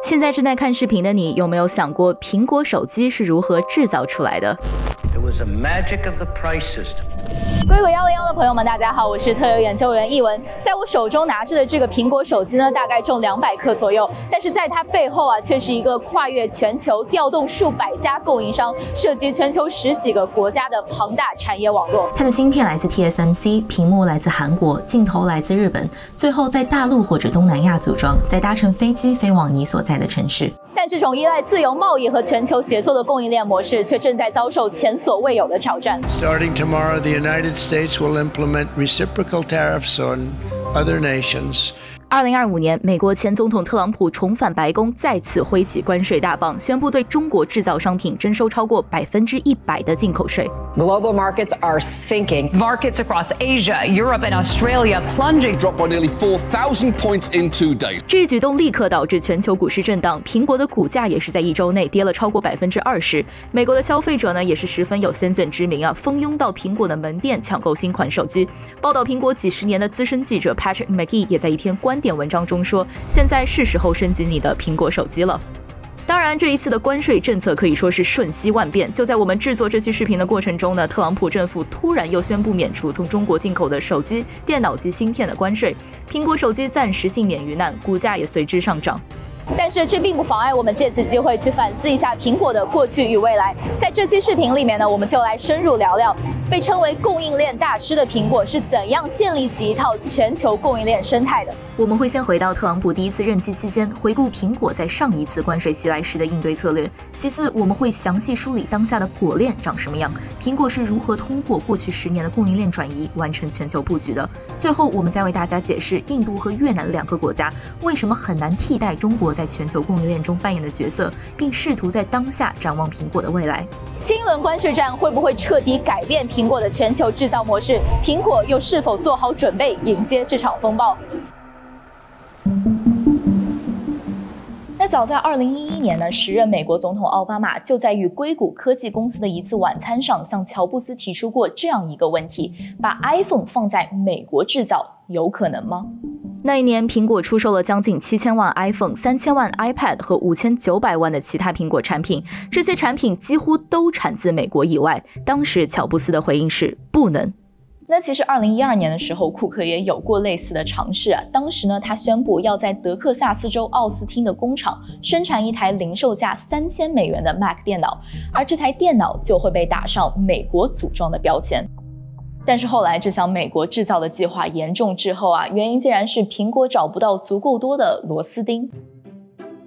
现在正在看视频的你，有没有想过苹果手机是如何制造出来的？ It was a magic of the price system. 硅谷101的朋友们，大家好，我是特约研究员一文。在我手中拿着的这个苹果手机呢，大概重200克左右，但是在它背后啊，却是一个跨越全球、调动数百家供应商、涉及全球10几个国家的庞大产业网络。它的芯片来自 TSMC， 屏幕来自韩国，镜头来自日本，最后在大陆或者东南亚组装，再搭乘飞机飞往你所在的城市。 但这种依赖自由贸易和全球协作的供应链模式，却正在遭受前所未有的挑战。Starting tomorrow, the United States will implement reciprocal tariffs on other nations. 2025年，美国前总统特朗普重返白宫，再次挥起关税大棒，宣布对中国制造商品征收超过100%的进口税。 Global markets are sinking. Markets across Asia, Europe, and Australia plunging. Dropped by nearly 4,000 points in 2 days. 这一举动立刻导致全球股市震荡，苹果的股价也是在1周内跌了超过20%。美国的消费者呢，也是十分有先见之明啊，蜂拥到苹果的门店抢购新款手机。报道苹果几10年的资深记者 Patrick McGee 也在一篇观点文章中说，现在是时候升级你的苹果手机了。 当然，这一次的关税政策可以说是瞬息万变。就在我们制作这期视频的过程中呢，特朗普政府突然又宣布免除从中国进口的手机、电脑及芯片的关税，苹果手机暂时幸免于难，股价也随之上涨。 但是这并不妨碍我们借此机会去反思一下苹果的过去与未来。在这期视频里面呢，我们就来深入聊聊被称为供应链大师的苹果是怎样建立起一套全球供应链生态的。我们会先回到特朗普第一次任期期间，回顾苹果在上一次关税袭来时的应对策略。其次，我们会详细梳理当下的果链长什么样，苹果是如何通过过去10年的供应链转移完成全球布局的。最后，我们再为大家解释印度和越南2个国家为什么很难替代中国 在全球供应链中扮演的角色，并试图在当下展望苹果的未来。新一轮关税战会不会彻底改变苹果的全球制造模式？苹果又是否做好准备迎接这场风暴？那早在2011年呢，时任美国总统奥巴马就在与硅谷科技公司的一次晚餐上，向乔布斯提出过这样一个问题：把 iPhone 放在美国制造，有可能吗？ 那一年，苹果出售了将近7000万 iPhone、3000万 iPad 和5900万的其他苹果产品，这些产品几乎都产自美国以外。当时乔布斯的回应是不能。 那其实2012年的时候，库克也有过类似的尝试啊。当时呢，他宣布要在德克萨斯州奥斯汀的工厂生产一台零售价3000美元的 Mac 电脑，而这台电脑就会被打上美国组装的标签。 但是后来，这项美国制造的计划严重滞后啊，原因竟然是苹果找不到足够多的螺丝钉。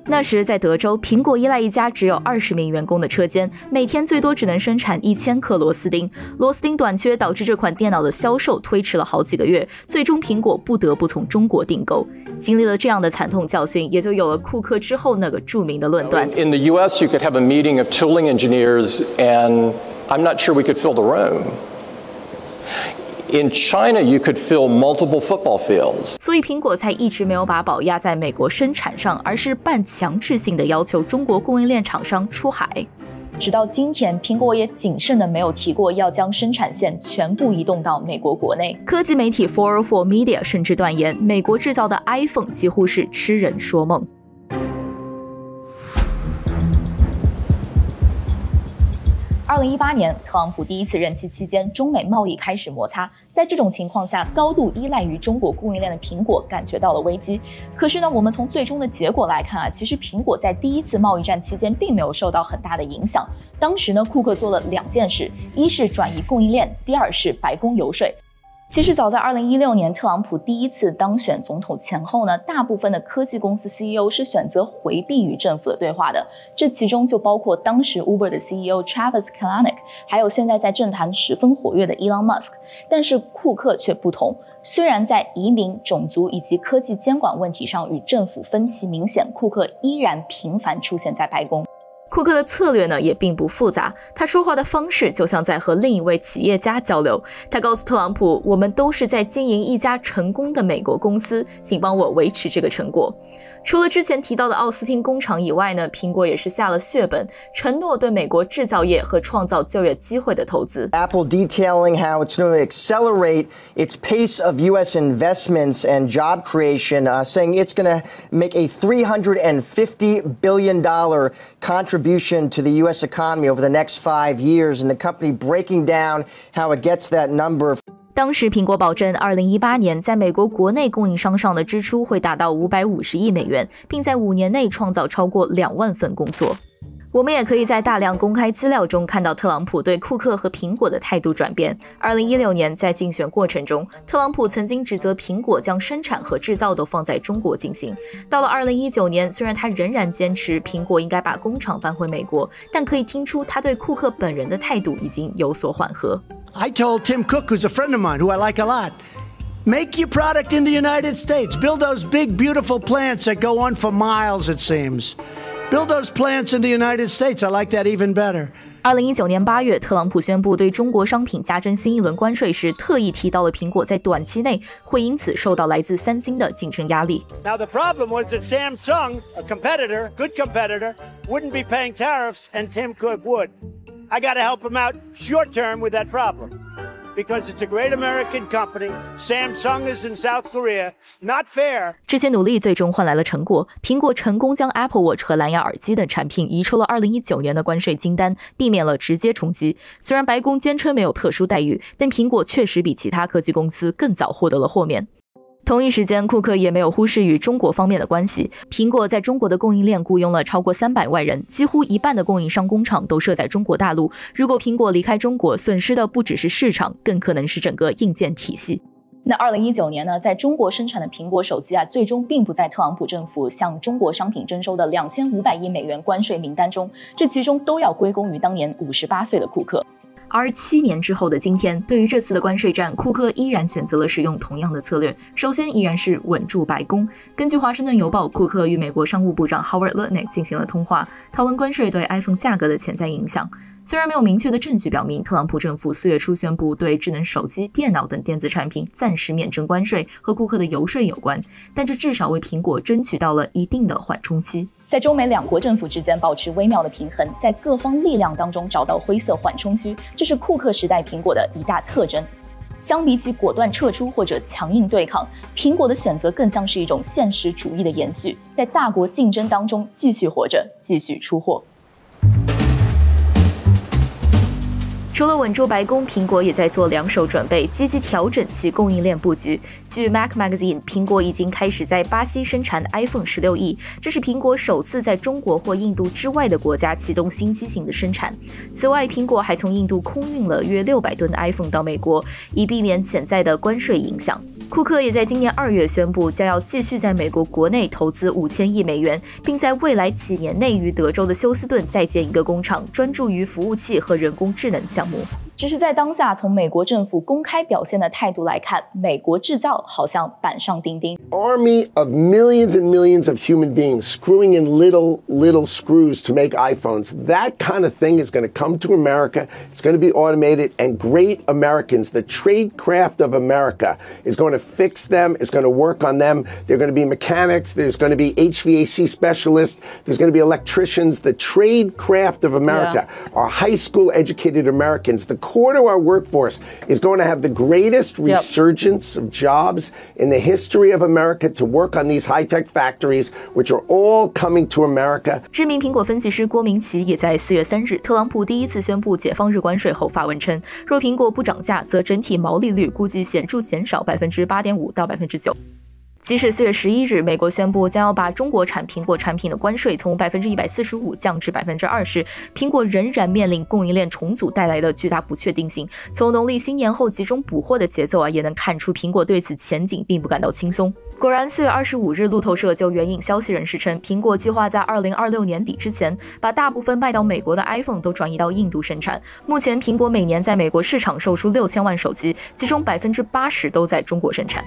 那时在德州，苹果依赖一家只有20名员工的车间，每天最多只能生产1000颗螺丝钉。螺丝钉短缺导致这款电脑的销售推迟了好几个月，最终苹果不得不从中国订购。经历了这样的惨痛教训，也就有了库克之后那个著名的论断。In the U.S., you could have a meeting of tooling engineers, and I'm not sure we could fill the room. In China, you could fill multiple football fields. 所以苹果才一直没有把宝压在美国生产上，而是半强制性的要求中国供应链厂商出海。直到今天，苹果也谨慎的没有提过要将生产线全部移动到美国国内。科技媒体404 Media 甚至断言，美国制造的 iPhone 几乎是痴人说梦。 2018年，特朗普第一次任期期间，中美贸易开始摩擦。在这种情况下，高度依赖于中国供应链的苹果感觉到了危机。可是呢，我们从最终的结果来看啊，其实苹果在第一次贸易战期间并没有受到很大的影响。当时呢，库克做了2件事：一是转移供应链，第二是白宫游说。 其实早在2016年，特朗普第一次当选总统前后呢，大部分的科技公司 CEO 是选择回避与政府的对话的。这其中就包括当时 Uber 的 CEO Travis Kalanick， 还有现在在政坛十分活跃的 Elon Musk。但是库克却不同，虽然在移民、种族以及科技监管问题上与政府分歧明显，库克依然频繁出现在白宫。 库克的策略呢也并不复杂，他说话的方式就像在和另一位企业家交流。他告诉特朗普，我们都是在经营一家成功的美国公司，请帮我维持这个成果。除了之前提到的奥斯汀工厂以外呢，苹果也是下了血本，承诺对美国制造业和创造就业机会的投资。Apple detailing how it's going to accelerate its pace of U.S. investments and job creation, saying it's going to make a $350 billion contribution to the U.S. economy over the next 5 years, and the company breaking down how it gets that number. 当时苹果保证2018年在美国国内供应商上的支出会达到550亿美元，并在5年内创造超过2万份工作。我们也可以在大量公开资料中看到特朗普对库克和苹果的态度转变。2016年在竞选过程中，特朗普曾经指责苹果将生产和制造都放在中国进行。到了2019年，虽然他仍然坚持苹果应该把工厂搬回美国，但可以听出他对库克本人的态度已经有所缓和。I told Tim Cook, who's a friend of mine, who I like a lot, make your product in the United States. Build those big, beautiful plants that go on for miles, it seems. Build those plants in the United States. I like that even better. 2019年8月，特朗普宣布对中国商品加征新一轮关税时，特意提到了苹果在短期内会因此受到来自三星的竞争压力。Now the problem was that Samsung, a competitor, good competitor, wouldn't be paying tariffs, and Tim Cook would. I got to help him out short term with that problem. Because it's a great American company. Samsung is in South Korea. Not fair. 这些努力最终换来了成果。苹果成功将 Apple Watch 和蓝牙耳机等产品移出了2019年的关税清单，避免了直接冲击。虽然白宫坚称没有特殊待遇，但苹果确实比其他科技公司更早获得了豁免。同一时间，库克也没有忽视与中国方面的关系。苹果在中国的供应链雇佣了超过300万人，几乎一半的供应商工厂都设在中国大陆。如果苹果离开中国，损失的不只是市场，更可能是整个硬件体系。那2019年呢，在中国生产的苹果手机最终并不在特朗普政府向中国商品征收的2500亿美元关税名单中，这其中都要归功于当年58岁的库克。而7年之后的今天，对于这次的关税战，库克依然选择了使用同样的策略。首先依然是稳住白宫。根据华盛顿邮报，库克与美国商务部长 Howard Lutnick 进行了通话，讨论关税对 iPhone 价格的潜在影响。虽然没有明确的证据表明特朗普政府4月初宣布对智能手机、电脑等电子产品暂时免征关税和库克的游说有关，但这至少为苹果争取到了一定的缓冲期。在中美两国政府之间保持微妙的平衡，在各方力量当中找到灰色缓冲区，这是库克时代苹果的一大特征。相比起果断撤出或者强硬对抗，苹果的选择更像是一种现实主义的延续，在大国竞争当中继续活着，继续出货。除了稳住白宫，苹果也在做两手准备，积极调整其供应链布局。据 Mac Magazine， 苹果已经开始在巴西生产 iPhone 16亿，这是苹果首次在中国或印度之外的国家启动新机型的生产。此外，苹果还从印度空运了约600吨 iPhone 到美国，以避免潜在的关税影响。库克也在今年2月宣布，将要继续在美国国内投资5000亿美元，并在未来几年内于德州的休斯顿再建一个工厂，专注于服务器和人工智能项目。只是在当下，从美国政府公开表现的态度来看，美国制造好像板上钉钉。Army of millions and millions of human beings screwing in little screws to make iPhones. That kind of thing is going to come to America. It's going to be automated, and great Americans, the tradecraft of America, is going to fix them, is going to work on them. They're going to be mechanics. There's going to be HVAC specialists. There's going to be electricians. The tradecraft of America are high school educated Americans. The core to our workforce is going to have the greatest resurgence of jobs in the history of America to work on these high-tech factories, which are all coming to America. 知名苹果分析师郭明奇也在4月3日，特朗普第一次宣布解放日关税后发文称，若苹果不涨价，则整体毛利率估计显著减少8.5%到9%。即使4月11日，美国宣布将要把中国产苹果产品的关税从145%降至20%，苹果仍然面临供应链重组带来的巨大不确定性。从农历新年后集中补货的节奏也能看出苹果对此前景并不感到轻松。果然，4月25日，路透社就援引消息人士称，苹果计划在2026年底之前，把大部分卖到美国的 iPhone 都转移到印度生产。目前，苹果每年在美国市场售出6000万手机，其中80%都在中国生产。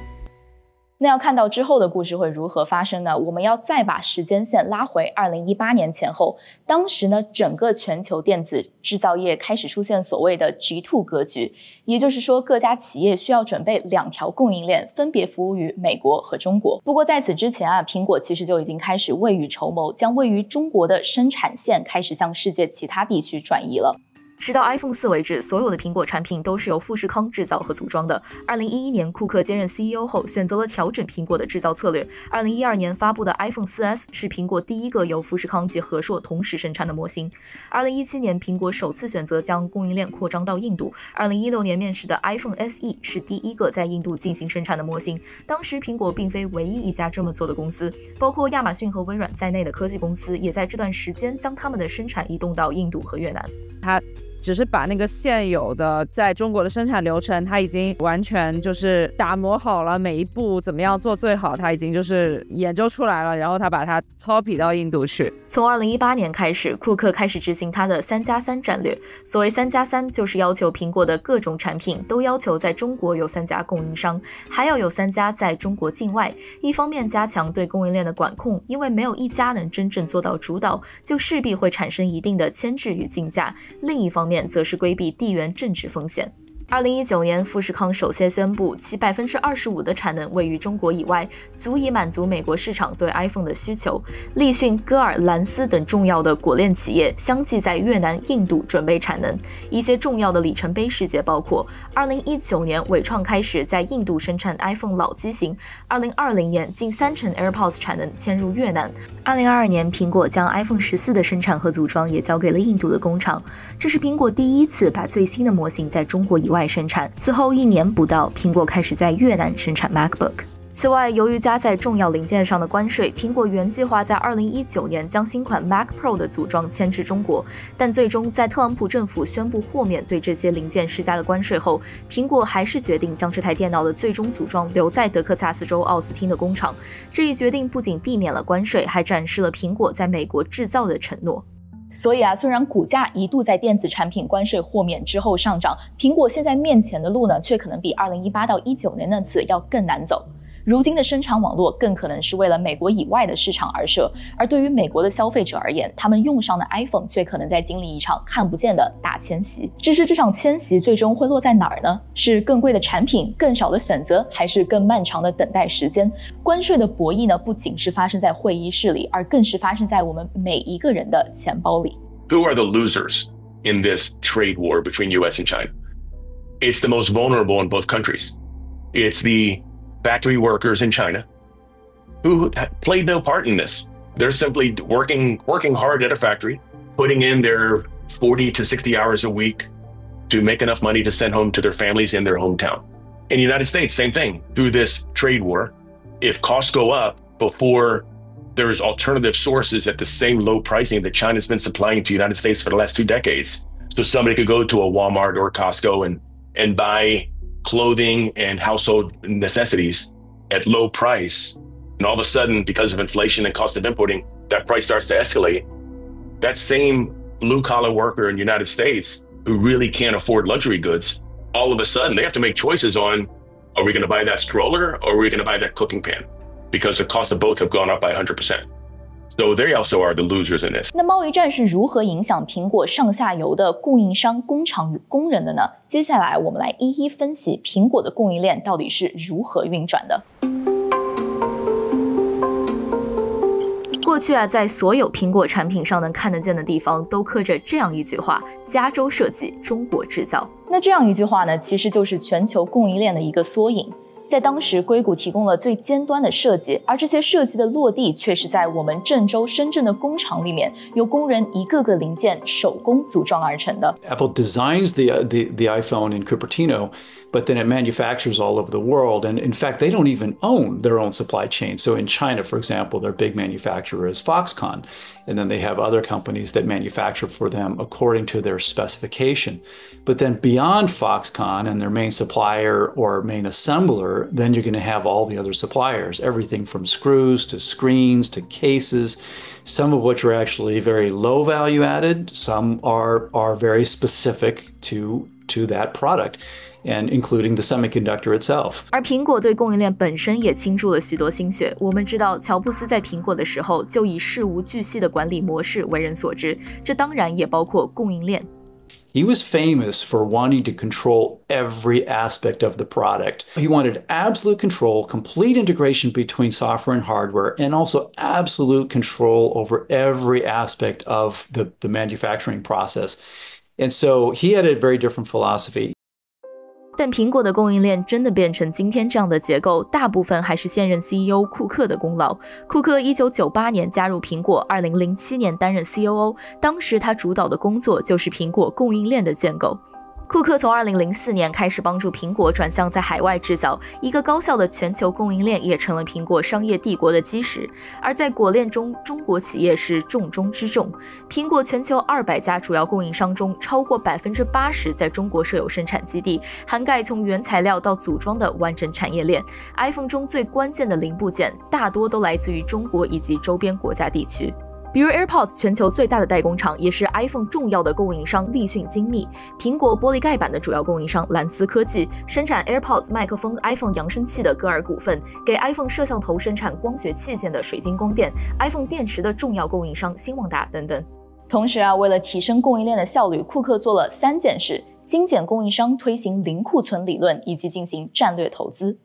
那要看到之后的故事会如何发生呢？我们要再把时间线拉回2018年前后，当时呢，整个全球电子制造业开始出现所谓的 G2 格局，也就是说各家企业需要准备2条供应链，分别服务于美国和中国。不过在此之前啊，苹果其实就已经开始未雨绸缪，将位于中国的生产线开始向世界其他地区转移了。直到 iPhone 4为止，所有的苹果产品都是由富士康制造和组装的。2011年，库克接任 CEO 后，选择了调整苹果的制造策略。2012年发布的 iPhone 4S 是苹果第一个由富士康及和硕同时生产的模型。2017年，苹果首次选择将供应链扩张到印度。2016年面世的 iPhone SE 是第一个在印度进行生产的模型。当时，苹果并非唯一一家这么做的公司，包括亚马逊和微软在内的科技公司也在这段时间将他们的生产移动到印度和越南。它只是把那个现有的在中国的生产流程，它已经完全就是打磨好了，每一步怎么样做最好，它已经就是研究出来了，然后它把它 copy 到印度去。从2018年开始，库克开始执行他的3+3战略。所谓3+3，就是要求苹果的各种产品都要求在中国有3家供应商，还要有3家在中国境外。一方面加强对供应链的管控，因为没有一家能真正做到主导，就势必会产生一定的牵制与竞价。另一方面则是规避地缘政治风险。2019年，富士康首先宣布其25%的产能位于中国以外，足以满足美国市场对 iPhone 的需求。立讯、歌尔、蓝思等重要的果链企业相继在越南、印度准备产能。一些重要的里程碑事件包括2019年，伟创开始在印度生产 iPhone 老机型；2020年，近30%AirPods 产能迁入越南；2022年，苹果将 iPhone 14的生产和组装也交给了印度的工厂。这是苹果第一次把最新的模型在中国以外生产。此后1年不到，苹果开始在越南生产 MacBook。此外，由于加在重要零件上的关税，苹果原计划在2019年将新款 Mac Pro 的组装迁至中国，但最终在特朗普政府宣布豁免对这些零件施加的关税后，苹果还是决定将这台电脑的最终组装留在德克萨斯州奥斯汀的工厂。这一决定不仅避免了关税，还展示了苹果在美国制造的承诺。所以啊，虽然股价一度在电子产品关税豁免之后上涨，苹果现在面前的路呢，却可能比2018到19年那次要更难走。如今的生产网络更可能是为了美国以外的市场而设，而对于美国的消费者而言，他们用上的 iPhone 却可能在经历一场看不见的大迁徙。只是这场迁徙最终会落在哪儿呢？是更贵的产品、更少的选择，还是更漫长的等待时间？关税的博弈呢，不仅是发生在会议室里，而更是发生在我们每一个人的钱包里。Who are the losers in this trade war between US and China? It's the most vulnerable in both countries. It's the factory workers in China who played no part in this. They're simply working hard at a factory, putting in their 40 to 60 hours a week to make enough money to send home to their families in their hometown. In the United States, same thing. Through this trade war, if costs go up before there's alternative sources at the same low pricing that China's been supplying to the United States for the last 2 decades. So somebody could go to a Walmart or Costco and buy clothing and household necessities at low price. And all of a sudden, because of inflation and cost of importing, that price starts to escalate. That same blue collar worker in the United States who really can't afford luxury goods, all of a sudden they have to make choices on, are we going to buy that stroller or are we going to buy that cooking pan? Because the cost of both have gone up by 100%. So they also are the losers in this. 那贸易战是如何影响苹果上下游的供应商、工厂与工人的呢？接下来我们来一一分析苹果的供应链到底是如何运转的。过去啊，在所有苹果产品上能看得见的地方都刻着这样一句话：加州设计，中国制造。那这样一句话呢，其实就是全球供应链的一个缩影。在当时，硅谷提供了最尖端的设计，而这些设计的落地却是在我们郑州、深圳的工厂里面，由工人一个个零件手工组装而成的。Apple designs the iPhone in Cupertino, but then it manufactures all over the world. And in fact, they don't even own their own supply chain. So in China, for example, their big manufacturer is Foxconn. And then they have other companies that manufacture for them according to their specification. But then beyond Foxconn and their main supplier or main assembler, then you're going to have all the other suppliers, everything from screws to screens to cases, some of which are actually very low value added. Some are very specific to that product. and including the semiconductor itself. 而苹果对供应链本身也倾注了许多心血。我们知道，乔布斯在苹果的时候就以事无巨细的管理模式为人所知，这当然也包括供应链。He was famous for wanting to control every aspect of the product. He wanted absolute control, complete integration between software and hardware, and also absolute control over every aspect of the manufacturing process. And so he had a very different philosophy. 但苹果的供应链真的变成今天这样的结构，大部分还是现任 CEO 库克的功劳。库克1998年加入苹果，2007年担任 COO， 当时他主导的工作就是苹果供应链的建构。库克从2004年开始帮助苹果转向在海外制造，一个高效的全球供应链也成了苹果商业帝国的基石。而在果链中，中国企业是重中之重。苹果全球200家主要供应商中，超过80%在中国设有生产基地，涵盖从原材料到组装的完整产业链。iPhone 中最关键的零部件大多都来自于中国以及周边国家地区。比如 AirPods 全球最大的代工厂，也是 iPhone 重要的供应商立讯精密，苹果玻璃盖板的主要供应商蓝思科技，生产 AirPods 麦克风、iPhone 扬声器的歌尔股份，给 iPhone 摄像头生产光学器件的水晶光电， iPhone 电池的重要供应商新旺达等等。同时为了提升供应链的效率，库克做了3件事：精简供应商、推行零库存理论，以及进行战略投资。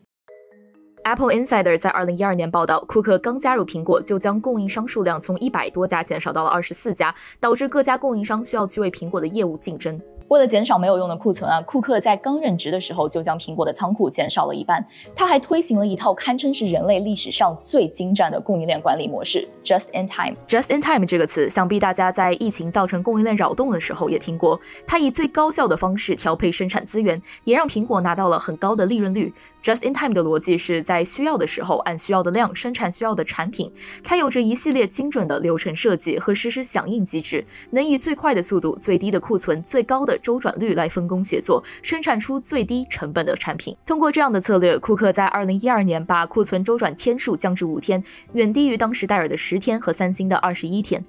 Apple Insider 在2012年报道，库克刚加入苹果就将供应商数量从100多家减少到了24家，导致各家供应商需要去为苹果的业务竞争。为了减少没有用的库存库克在刚任职的时候就将苹果的仓库减少了一半。他还推行了一套堪称是人类历史上最精湛的供应链管理模式 Just in Time。Just in Time 这个词，想必大家在疫情造成供应链扰动的时候也听过。它以最高效的方式调配生产资源，也让苹果拿到了很高的利润率。Just in Time 的逻辑是在需要的时候按需要的量生产需要的产品，它有着一系列精准的流程设计和实时响应机制，能以最快的速度、最低的库存、最高的周转率来分工协作，生产出最低成本的产品。通过这样的策略，库克在2012年把库存周转天数降至5天，远低于当时戴尔的10天和三星的21天。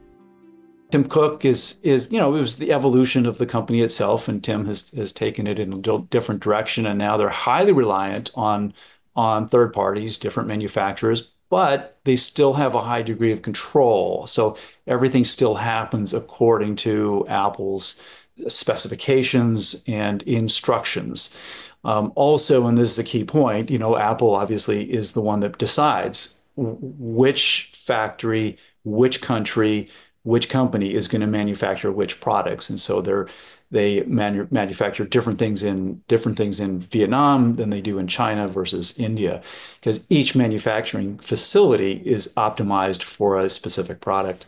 Tim Cook is it was the evolution of the company itself, and Tim has taken it in a different direction, and now they're highly reliant on third parties, different manufacturers, but they still have a high degree of control. So everything still happens according to Apple's specifications and instructions. Also, and this is a key point, Apple obviously is the one that decides which factory, which country, which company is going to manufacture which products, and so they manufacture different things in Vietnam than they do in China versus India, because each manufacturing facility is optimized for a specific product.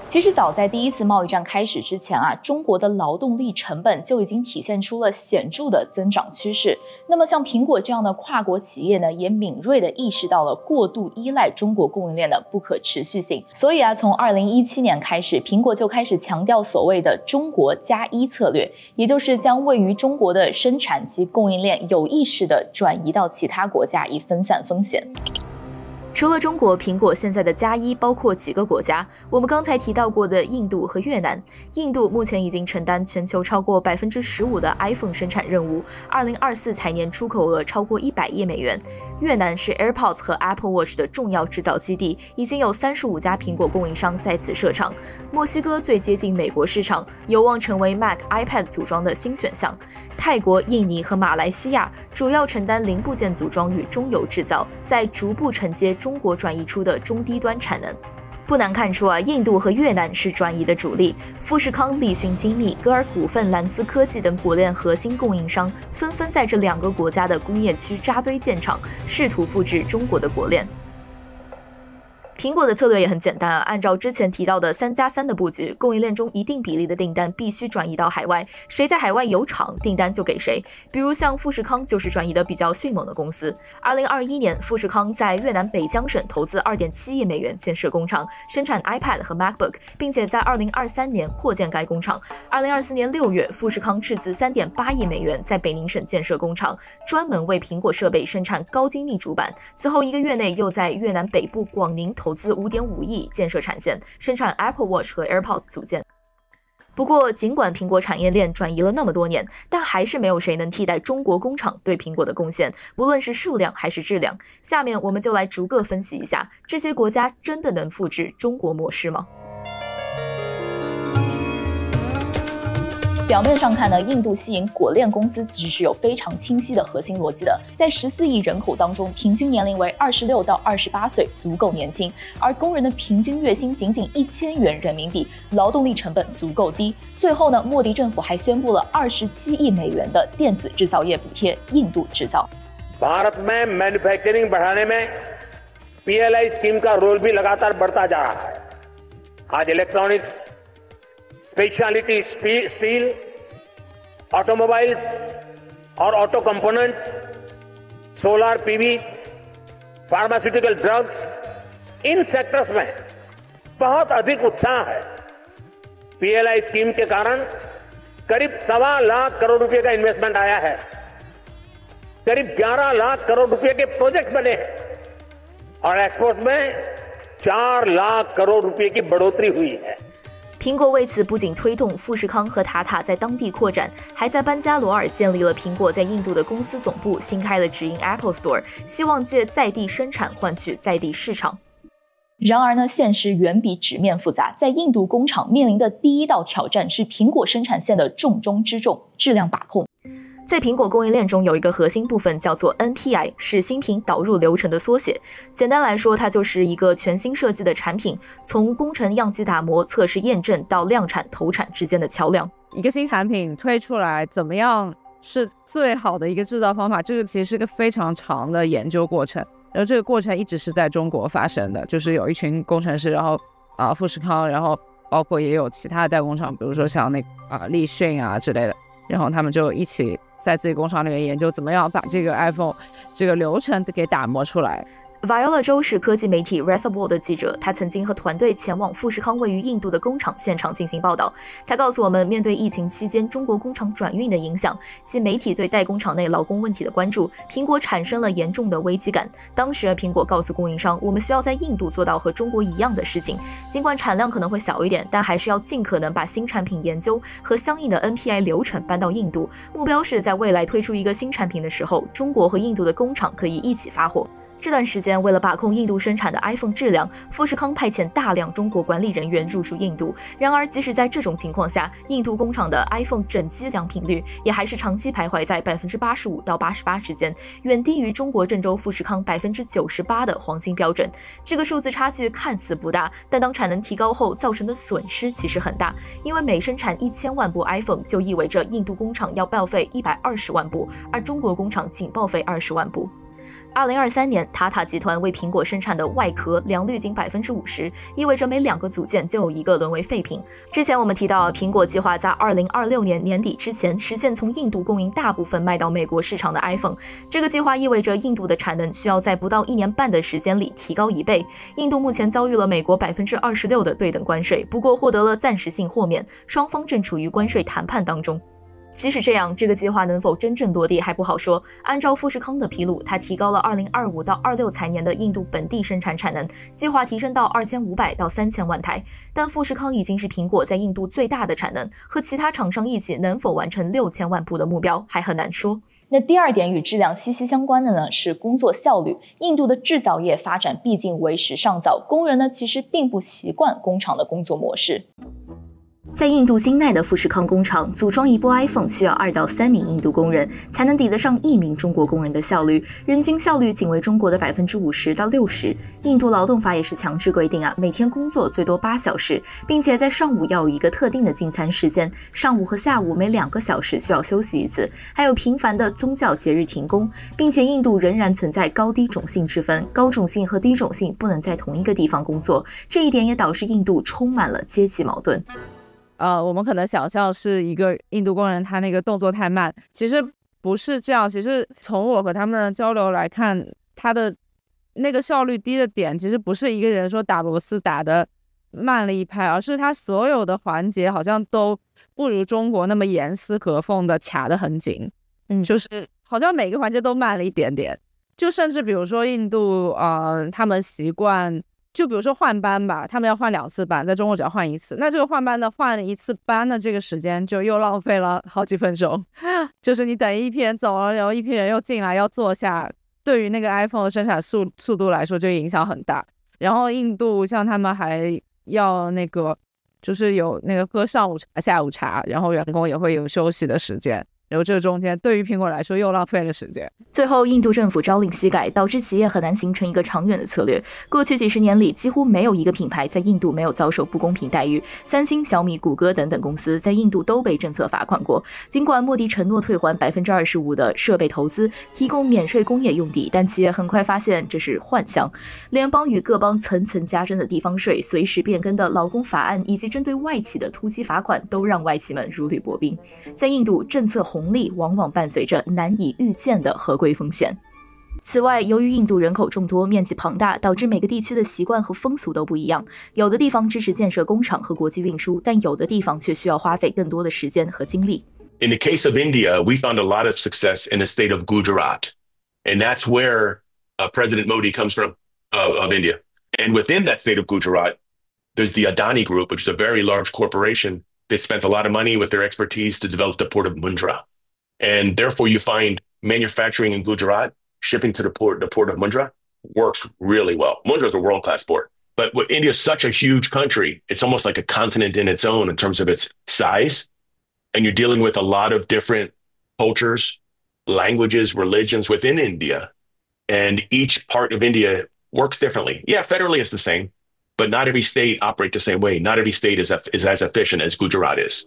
其实早在第一次贸易战开始之前中国的劳动力成本就已经体现出了显著的增长趋势。那么像苹果这样的跨国企业呢，也敏锐地意识到了过度依赖中国供应链的不可持续性。所以从2017年开始，苹果就开始强调所谓的中国加一策略，也就是将位于中国的生产及供应链有意识地转移到其他国家，以分散风险。除了中国，苹果现在的加一包括几个国家，我们刚才提到过的印度和越南。印度目前已经承担全球超过15%的 iPhone 生产任务，2024财年出口额超过100亿美元。越南是 AirPods 和 Apple Watch 的重要制造基地，已经有35家苹果供应商在此设厂。墨西哥最接近美国市场，有望成为 Mac、iPad 组装的新选项。泰国、印尼和马来西亚主要承担零部件组装与中游制造，在逐步承接中国转移出的中低端产能。不难看出印度和越南是转移的主力。富士康、立讯精密、歌尔股份、蓝思科技等果链核心供应商纷纷在这2个国家的工业区扎堆建厂，试图复制中国的果链。苹果的策略也很简单按照之前提到的3+3的布局，供应链中一定比例的订单必须转移到海外，谁在海外有厂，订单就给谁。比如像富士康就是转移的比较迅猛的公司。2021年，富士康在越南北江省投资2.7亿美元建设工厂，生产 iPad 和 MacBook， 并且在2023年扩建该工厂。2024年6月，富士康斥资3.8亿美元在北宁省建设工厂，专门为苹果设备生产高精密主板。此后1个月内，又在越南北部广宁投资5.5亿建设产线，生产 Apple Watch 和 AirPods 组件。不过，尽管苹果产业链转移了那么多年，但还是没有谁能替代中国工厂对苹果的贡献，不论是数量还是质量。下面我们就来逐个分析一下，这些国家真的能复制中国模式吗？表面上看呢，印度吸引果链公司其实是有非常清晰的核心逻辑的。在14亿人口当中，平均年龄为26到28岁，足够年轻。而工人的平均月薪仅仅1000元人民币，劳动力成本足够低。最后呢，莫迪政府还宣布了27亿美元的电子制造业补贴，印度制造。भारत में मैन्युफैक्चरिंग बढ़ाने में PLI scheme का रोल भी लगातार बढ़ता जा रहा है। आज इलेक्ट्रॉनिक्स, स्पेशलिटी स्टील, ऑटोमोबाइल्स और auto components, solar PV, pharmaceutical drugs, इन सेक्टर्स में बहुत अधिक उत्साह है। PLI स्कीम के कारण करीब 1.25 लाख करोड़ रुपए का इन्वेस्टमेंट आया है। करीब 11 लाख करोड़ रुपए के प्रोजेक्ट बने हैं और एक्सपोर्ट में 4 लाख करोड़ रुपए की बढ़ोतरी हुई है।苹果为此不仅推动富士康和塔塔在当地扩展，还在班加罗尔建立了苹果在印度的公司总部，新开了直营 Apple Store， 希望借在地生产换取在地市场。然而呢，现实远比纸面复杂。在印度工厂面临的第一道挑战是苹果生产线的重中之重——质量把控。在苹果供应链中有一个核心部分叫做 NPI， 是新品导入流程的缩写。简单来说，它就是一个全新设计的产品，从工程样机打磨、测试验证到量产投产之间的桥梁。一个新产品推出来，怎么样是最好的一个制造方法？这个其实是个非常长的研究过程，然后这个过程一直是在中国发生的，就是有一群工程师，然后富士康，然后包括也有其他的代工厂，比如说像那立讯啊之类的，然后他们就一起在自己工厂里面研究怎么样把这个 iPhone 这个流程给打磨出来。Viola 州是科技媒体 Reservoir 的记者，他曾经和团队前往富士康位于印度的工厂现场进行报道。他告诉我们，面对疫情期间中国工厂转运的影响及媒体对代工厂内劳工问题的关注，苹果产生了严重的危机感。当时苹果告诉供应商，我们需要在印度做到和中国一样的事情，尽管产量可能会小一点，但还是要尽可能把新产品研究和相应的 NPI 流程搬到印度。目标是在未来推出一个新产品的时候，中国和印度的工厂可以一起发货。这段时间，为了把控印度生产的 iPhone 质量，富士康派遣大量中国管理人员入驻印度。然而，即使在这种情况下，印度工厂的 iPhone 整机良品率也还是长期徘徊在85%到88%之间，远低于中国郑州富士康98%的黄金标准。这个数字差距看似不大，但当产能提高后造成的损失其实很大，因为每生产1000万部 iPhone 就意味着印度工厂要报废120万部，而中国工厂仅报废20万部。2023年，塔塔集团为苹果生产的外壳良率仅50%，意味着每2个组件就有1个沦为废品。之前我们提到，苹果计划在2026年年底之前实现从印度供应大部分卖到美国市场的 iPhone。这个计划意味着印度的产能需要在不到1年半的时间里提高1倍。印度目前遭遇了美国26%的对等关税，不过获得了暂时性豁免，双方正处于关税谈判当中。即使这样，这个计划能否真正落地还不好说。按照富士康的披露，它提高了2025到26财年的印度本地生产产能，计划提升到2500到3000万台。但富士康已经是苹果在印度最大的产能，和其他厂商一起能否完成6000万部的目标还很难说。那第二点与质量息息相关的呢，是工作效率。印度的制造业发展毕竟为时尚早，工人呢其实并不习惯工厂的工作模式。在印度京奈的富士康工厂，组装一部 iPhone 需要2到3名印度工人，才能抵得上1名中国工人的效率，人均效率仅为中国的50%到60%。印度劳动法也是强制规定每天工作最多8小时，并且在上午要有一个特定的进餐时间，上午和下午每2个小时需要休息一次，还有频繁的宗教节日停工，并且印度仍然存在高低种姓之分，高种姓和低种姓不能在同一个地方工作，这一点也导致印度充满了阶级矛盾。我们可能想象是一个印度工人他那个动作太慢，其实不是这样。其实从我和他们的交流来看，他的那个效率低的点其实不是一个人说打螺丝打的慢了一拍，而是他所有的环节好像都不如中国那么严丝合缝的卡得很紧，就是好像每个环节都慢了一点点。就甚至比如说印度他们习惯就比如说换班吧，他们要换2次班，在中国只要换1次，那这个换班的换1次班的这个时间就又浪费了好几分钟，就是你等一批人走了，然后一批人又进来要坐下，对于那个 iPhone 的生产速度来说就影响很大。然后印度像他们还要那个就是有那个喝上午茶下午茶，然后员工也会有休息的时间，然后这中间对于苹果来说又浪费了时间。最后印度政府朝令夕改，导致企业很难形成一个长远的策略。过去几十年里，几乎没有一个品牌在印度没有遭受不公平待遇，三星、小米、谷歌等等公司在印度都被政策罚款过。尽管莫迪承诺退还25%的设备投资，提供免税工业用地，但企业很快发现这是幻象。联邦与各邦层层加征的地方税、随时变更的劳工法案，以及针对外企的突击罚款，都让外企们如履薄冰。在印度，政策红利往往伴随着难以预见的合规风险。此外，由于印度人口众多、面积庞大，导致每个地区的习惯和风俗都不一样。有的地方支持建设工厂和国际运输，但有的地方却需要花费更多的时间和精力。In the case of India, we found a lot of success in the state of Gujarat, and that's where President Modi comes from, of India. And within that state of Gujarat, there's the Adani Group, which is a very large corporation that spent a lot of money with their expertise to develop the port of Mundra. And therefore, you find manufacturing in Gujarat, shipping to the port of Mundra, works really well. Mundra is a world-class port. But with India is such a huge country, it's almost like a continent in its own in terms of its size. And you're dealing with a lot of different cultures, languages, religions within India. And each part of India works differently. Yeah, federally it's the same, but not every state operates the same way. Not every state is as efficient as Gujarat is.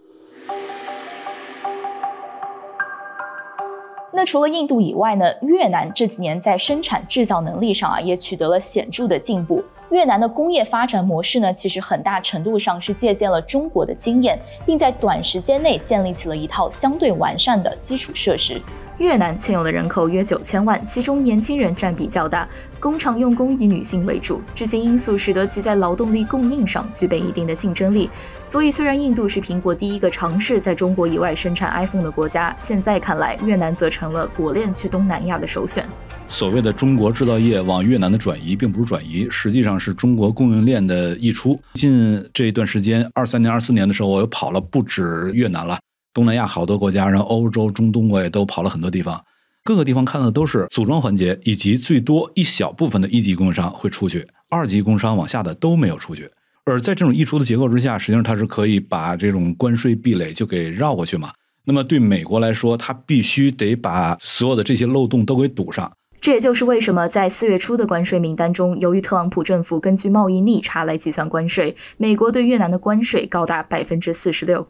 那除了印度以外呢，越南这几年在生产制造能力上也取得了显著的进步。越南的工业发展模式呢，其实很大程度上是借鉴了中国的经验，并在短时间内建立起了一套相对完善的基础设施。越南现有的人口约9000万，其中年轻人占比较大，工厂用工以女性为主，这些因素使得其在劳动力供应上具备一定的竞争力。所以，虽然印度是苹果第一个尝试在中国以外生产 iPhone 的国家，现在看来，越南则成了果链去东南亚的首选。所谓的中国制造业往越南的转移，并不是转移，实际上是中国供应链的溢出。近这一段时间，23年、24年的时候，我又跑了不止越南了。东南亚好多国家，然后欧洲、中东我也都跑了很多地方，各个地方看到的都是组装环节，以及最多一小部分的1级供应商会出去，2级供应商往下的都没有出去。而在这种溢出的结构之下，实际上它是可以把这种关税壁垒就给绕过去嘛。那么对美国来说，它必须得把所有的这些漏洞都给堵上。这也就是为什么在4月初的关税名单中，由于特朗普政府根据贸易逆差来计算关税，美国对越南的关税高达46%。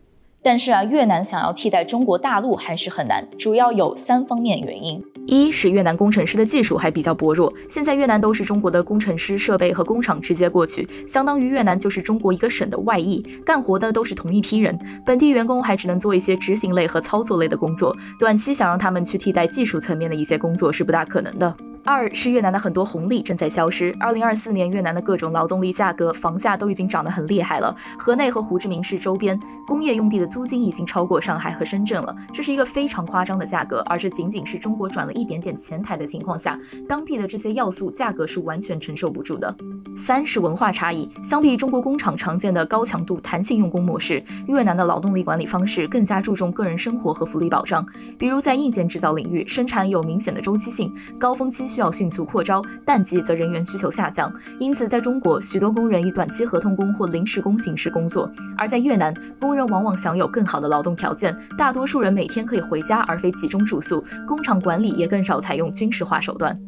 但是越南想要替代中国大陆还是很难，主要有3方面原因。一是越南工程师的技术还比较薄弱，现在越南都是中国的工程师、设备和工厂直接过去，相当于越南就是中国一个省的外溢，干活的都是同一批人，本地员工还只能做一些执行类和操作类的工作，短期想让他们去替代技术层面的一些工作是不大可能的。2是越南的很多红利正在消失。2024年越南的各种劳动力价格、房价都已经涨得很厉害了。河内和胡志明市周边工业用地的租金已经超过上海和深圳了，这是一个非常夸张的价格，而这仅仅是中国转了一点点前台的情况下，当地的这些要素价格是完全承受不住的。3是文化差异，相比中国工厂常见的高强度弹性用工模式，越南的劳动力管理方式更加注重个人生活和福利保障，比如在硬件制造领域，生产有明显的周期性，高峰期需要迅速扩招，淡季则人员需求下降。因此，在中国，许多工人以短期合同工或临时工形式工作；而在越南，工人往往享有更好的劳动条件，大多数人每天可以回家而非集中住宿，工厂管理也更少采用军事化手段。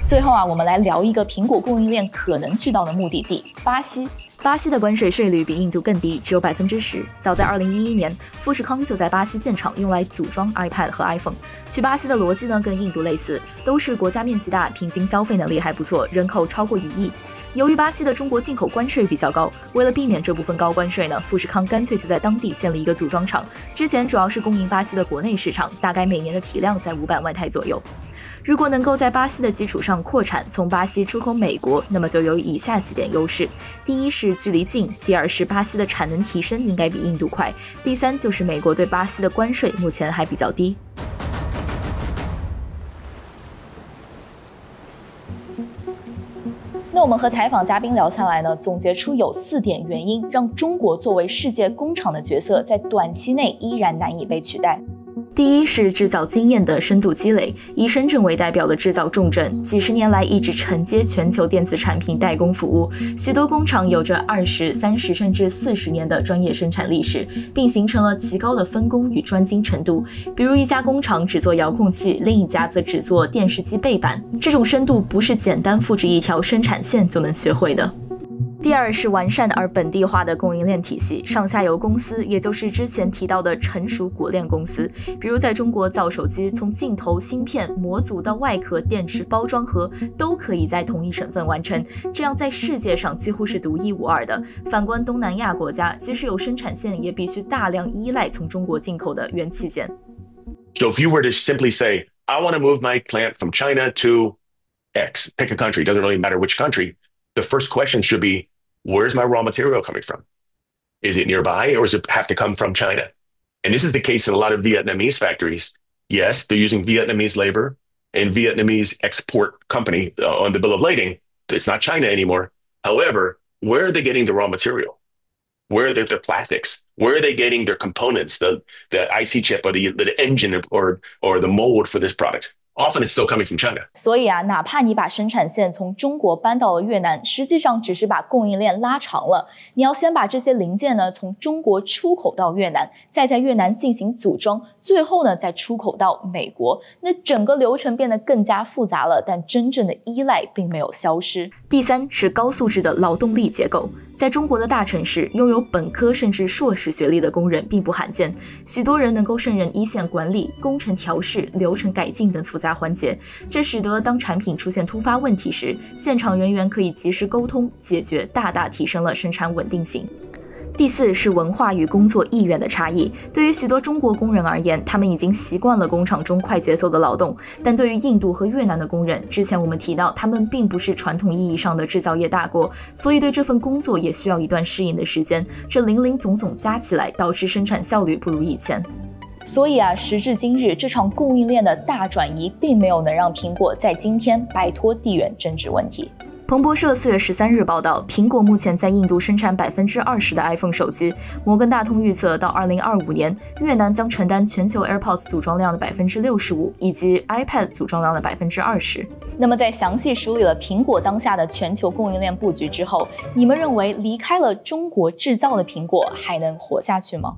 最后我们来聊一个苹果供应链可能去到的目的地——巴西。巴西的关税税率比印度更低，只有10%。早在2011年，富士康就在巴西建厂，用来组装 iPad 和 iPhone。去巴西的逻辑呢，跟印度类似，都是国家面积大，平均消费能力还不错，人口超过1亿。由于巴西的中国进口关税比较高，为了避免这部分高关税呢，富士康干脆就在当地建了一个组装厂。之前主要是供应巴西的国内市场，大概每年的体量在500万台左右。如果能够在巴西的基础上扩产，从巴西出口美国，那么就有以下几点优势：第一是距离近，第二是巴西的产能提升应该比印度快，第三就是美国对巴西的关税目前还比较低。那我们和采访嘉宾聊下来呢，总结出有4点原因，让中国作为世界工厂的角色在短期内依然难以被取代。第一是制造经验的深度积累，以深圳为代表的制造重镇，几十年来一直承接全球电子产品代工服务，许多工厂有着20、30甚至40年的专业生产历史，并形成了极高的分工与专精程度。比如一家工厂只做遥控器，另一家则只做电视机背板，这种深度不是简单复制一条生产线就能学会的。第二是完善而本地化的供应链体系，上下游公司，也就是之前提到的成熟果链公司，比如在中国造手机，从镜头、芯片、模组到外壳、电池、包装盒，都可以在同一省份完成，这样在世界上几乎是独一无二的。反观东南亚国家，即使有生产线，也必须大量依赖从中国进口的元器件。So if you were to simply say, I want to move my plant from China to X, pick a country, doesn't really matter which country, the first question should be, where's my raw material coming from? Is it nearby or does it have to come from China? And this is the case in a lot of Vietnamese factories. Yes, they're using Vietnamese labor and Vietnamese export company on the bill of lading. It's not China anymore. However, where are they getting the raw material? Where are the plastics? Where are they getting their components, the IC chip or the engine or the mold for this product? Often it's still coming from China. 所以啊，哪怕你把生产线从中国搬到了越南，实际上只是把供应链拉长了。你要先把这些零件呢从中国出口到越南，再在越南进行组装，最后呢再出口到美国。那整个流程变得更加复杂了，但真正的依赖并没有消失。第三是高素质的劳动力结构。在中国的大城市，拥有本科甚至硕士学历的工人并不罕见，许多人能够胜任一线管理、工程调试、流程改进等复杂环节，这使得当产品出现突发问题时，现场人员可以及时沟通解决，大大提升了生产稳定性。第四是文化与工作意愿的差异。对于许多中国工人而言，他们已经习惯了工厂中快节奏的劳动，但对于印度和越南的工人，之前我们提到他们并不是传统意义上的制造业大国，所以对这份工作也需要一段适应的时间，这零零总总加起来，导致生产效率不如以前。所以啊，时至今日，这场供应链的大转移并没有能让苹果在今天摆脱地缘政治问题。彭博社4月13日报道，苹果目前在印度生产20%的 iPhone 手机。摩根大通预测，到2025年，越南将承担全球 AirPods 组装量的65%，以及 iPad 组装量的20%。那么，在详细梳理了苹果当下的全球供应链布局之后，你们认为离开了中国制造的苹果还能活下去吗？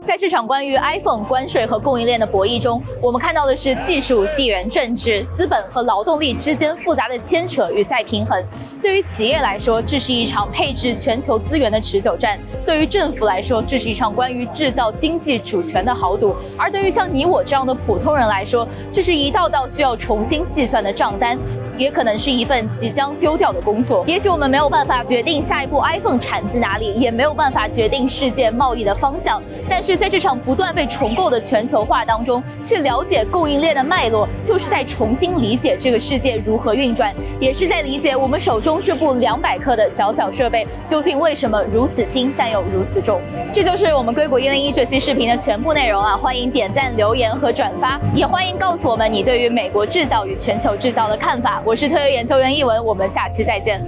在这场关于 iPhone 关税和供应链的博弈中，我们看到的是技术、地缘政治、资本和劳动力之间复杂的牵扯与再平衡。对于企业来说，这是一场配置全球资源的持久战；对于政府来说，这是一场关于制造经济主权的豪赌；而对于像你我这样的普通人来说，这是一道道需要重新计算的账单，也可能是一份即将丢掉的工作。也许我们没有办法决定下一部 iPhone 产自哪里，也没有办法决定世界贸易的方向，但是在这场不断被重构的全球化当中，去了解供应链的脉络，就是在重新理解这个世界如何运转，也是在理解我们手中这部200克的小小设备究竟为什么如此轻但又如此重。这就是我们硅谷101这期视频的全部内容了，欢迎点赞、留言和转发，也欢迎告诉我们你对于美国制造与全球制造的看法。我是特约研究员一文，我们下期再见。